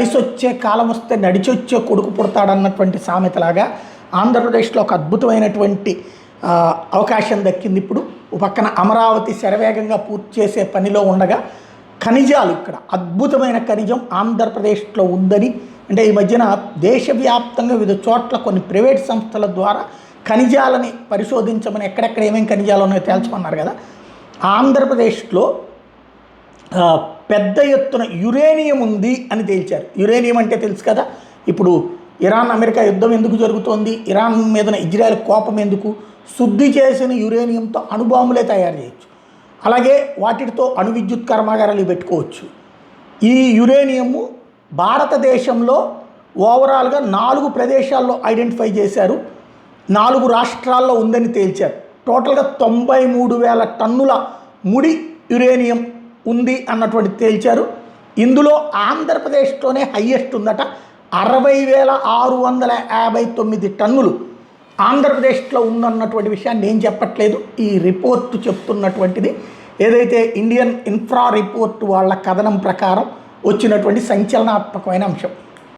కలిసొచ్చే కాలం వస్తే నడిచొచ్చే కొడుకు పుడతాడన్నటువంటి సామెతలాగా ఆంధ్రప్రదేశ్లో ఒక అద్భుతమైనటువంటి అవకాశం దక్కింది. ఇప్పుడు పక్కన అమరావతి శరవేగంగా పూర్తి చేసే పనిలో ఉండగా ఖనిజాలు ఇక్కడ అద్భుతమైన ఖనిజం ఆంధ్రప్రదేశ్లో ఉందని, అంటే ఈ మధ్యన దేశవ్యాప్తంగా వివిధ చోట్ల కొన్ని ప్రైవేట్ సంస్థల ద్వారా ఖనిజాలని పరిశోధించమని ఎక్కడెక్కడ ఏమేమి ఖనిజాలు ఉన్నాయో తేల్చమన్నారు కదా. ఆంధ్రప్రదేశ్లో పెద్ద ఎత్తున యురేనియం ఉంది అని తేల్చారు. యురేనియం అంటే తెలుసు కదా, ఇప్పుడు ఇరాన్ అమెరికా యుద్ధం ఎందుకు జరుగుతోంది, ఇరాన్ మీదన ఇజ్రాయెల్ కోపం ఎందుకు, శుద్ధి చేసిన యురేనియంతో అణుబాంబులే తయారు చేయొచ్చు, అలాగే వాటితో అణు విద్యుత్ కర్మాగారాలు పెట్టుకోవచ్చు. ఈ యురేనియము భారతదేశంలో ఓవరాల్గా 4 ప్రదేశాల్లో ఐడెంటిఫై చేశారు, 4 రాష్ట్రాల్లో ఉందని తేల్చారు. టోటల్గా 93,000 టన్నుల ముడి యురేనియం ఉంది అన్నటువంటి తేల్చారు. ఇందులో ఆంధ్రప్రదేశ్లోనే హయ్యెస్ట్ ఉందట, 60,659 టన్నులు ఆంధ్రప్రదేశ్లో ఉందన్నటువంటి విషయాన్ని నేను చెప్పట్లేదు, ఈ రిపోర్టు చెప్తున్నటువంటిది. ఏదైతే ఇండియన్ ఇన్ఫ్రా రిపోర్ట్ వాళ్ళ కథనం ప్రకారం వచ్చినటువంటి సంచలనాత్మకమైన అంశం.